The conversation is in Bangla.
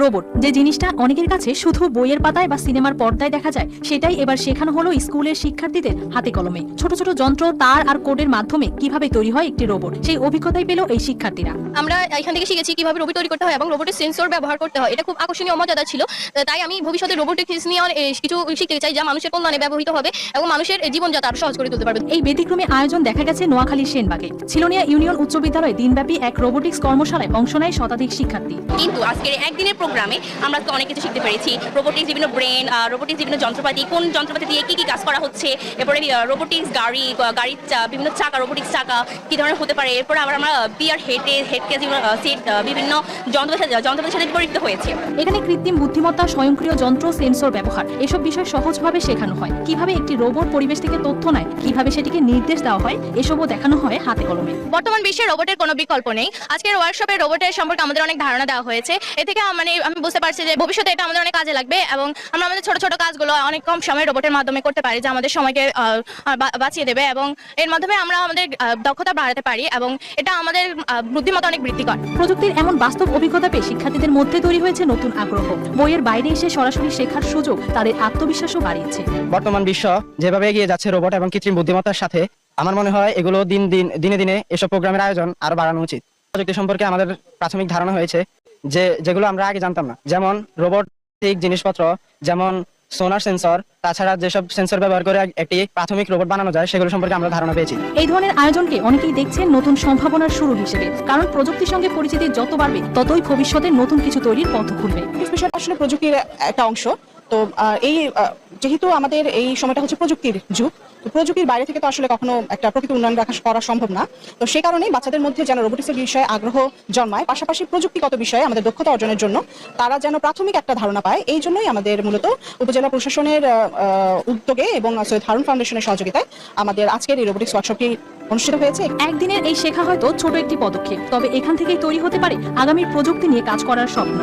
রোবট যে জিনিসটা অনেকের কাছে শুধু বইয়ের পাতায় বা সিনেমার পর্দায় দেখা যায়, সেটাই এবার শেখানো হলো স্কুলের শিক্ষার্থীদের হাতে কলমে। ছোট ছোট যন্ত্র, তার আর কোডের মাধ্যমে কিভাবে তৈরি হয় একটি রোবট, সেই অভিজ্ঞতাই পেল এই শিক্ষার্থীরা। আমরা এখান থেকে শিখেছি কিভাবে রোবট তৈরি করতে হয় এবং রোবটের সেন্সর ব্যবহার করতে হয়। এটা খুব আকর্ষণীয় মজাদার ছিল। তাই আমি ভবিষ্যতে রোবোটিক্স নিয়ে কিছু শিখতে চাই, যা মানুষের কল্যাণে ব্যবহৃত হবে এবং মানুষের জীবনযাত্রা আরো সহজ করে তুলতে পারবে। এই ব্যতিক্রমী আয়োজন দেখা গেছে নোয়াখালীর সেনবাগে। ছিলনিয়া ইউনিয়ন উচ্চ বিদ্যালয়ে দিনব্যাপী এক রোবোটিক্স কর্মশালায় অংশ নেয় শতাধিক শিক্ষার্থী। কিন্তু আজকের একদিনের প্রোগ্রামে আমরা তো অনেক কিছু শিখতে পেরেছি। রোবোটিক্স বিভিন্ন ব্রেন, রোবোটিক্স বিভিন্ন যন্ত্রপাতি, কোন যন্ত্রপাতি দিয়ে কি কাজ করা হচ্ছে, এরপরে রোবোটিক্স গাড়ির বিভিন্ন চাকা, রোবোটিক্স চাকা কি ধরনের হতে পারে। এরপরে আমরা বিয়ার হেডকে সেট বিভিন্ন যন্ত্রপাতির সাথে পরিচিত হয়েছে। এখানে কৃত্রিম বুদ্ধিমত্তা, স্বয়ংক্রিয় যন্ত্র, সেন্সর ব্যবহার, এসব বিষয় সহজভাবে শেখানো হয়। কিভাবে একটি রোবট পরিবেশ থেকে তথ্য নেয়, কিভাবে সেটিকে নির্দেশ দেওয়া হয়, এসবও দেখানো হয় হাতে কলমে। বর্তমান বিশ্বে রোবটের কোনো বিকল্প নেই। আজকের ওয়ার্কশপে রোবটের সম্পর্কে আমাদের অনেক ধারণা দেওয়া হয়েছে। এ থেকে আমি বুঝতে পারছি যে ভবিষ্যতে এটা আমাদের অনেক কাজে লাগবে এবং আমরা আমাদের ছোট ছোট কাজগুলো অনেক কম সময়ে রোবটের মাধ্যমে করতে পারি, যা আমাদের সময়কে বাঁচিয়ে দেবে এবং এর মাধ্যমে আমরা আমাদের দক্ষতা বাড়াতে পারি এবং এটা আমাদের বুদ্ধিমত্তা অনেক বৃদ্ধি করে। প্রযুক্তির এমন বাস্তব অভিজ্ঞতা পেয়ে শিক্ষার্থীদের মধ্যে তৈরি হয়েছে নতুন আগ্রহ। বইয়ের বাইরে এসে সরাসরি শেখার সুযোগ তাদের আত্মবিশ্বাসও বাড়িয়েছে। বর্তমান বিশ্ব যেভাবে এগিয়ে যাচ্ছে রোবট এবং কৃত্রিম বুদ্ধিমত্তার সাথে, আমার মনে হয় এগুলো দিনে দিনে এসব প্রোগ্রামের আয়োজন আরো বাড়ানো উচিত। প্রযুক্তি সম্পর্কে আমাদের প্রাথমিক ধারণা হয়েছে যেগুলো আমরা আগে জানতাম না, যেমন রোবটিক জিনিসপত্র, যেমন সোনার সেন্সর, তাছাড়া যেসব সেন্সর ব্যবহার করে একটি প্রাথমিক রোবট বানানো যায়, সেগুলো সম্পর্কে আমরা ধারণা পেয়েছি। এই ধরনের আয়োজনকে অনেকেই দেখছেন নতুন সম্ভাবনার শুরু হিসেবে, কারণ প্রযুক্তির সঙ্গে পরিচিতি যত বাড়বে ততই ভবিষ্যতে নতুন কিছু তৈরির পথ খুলবে। বিষয়টা আসলে প্রযুক্তির একটা অংশ। তো যেহেতু আমাদের এই সময়টা হচ্ছে প্রযুক্তির যুগ, তো প্রযুক্তির বাইরে থেকে তো আসলে কখনো একটা প্রকৃত উন্নয়ন করা সম্ভব না। তো সেই কারণেই বাচ্চাদের মধ্যে যেন রোবোটিক্সের বিষয়ে আগ্রহ জন্মায়, পাশাপাশি প্রযুক্তিগত বিষয়ে আমাদের দক্ষতা অর্জনের জন্য তারা যেন প্রাথমিক একটা ধারণা পায়, এই জন্যই আমাদের মূলত উপজেলা প্রশাসনের উদ্যোগে এবং সৈয়দ হারুন ফাউন্ডেশনের সহযোগিতায় আমাদের আজকের এই রোবোটিক্স ওয়ার্কশপটি অনুষ্ঠিত হয়েছে। একদিনের এই শেখা হয়তো ছোট একটি পদক্ষেপ, তবে এখান থেকেই তৈরি হতে পারে আগামীর প্রযুক্তি নিয়ে কাজ করার স্বপ্ন।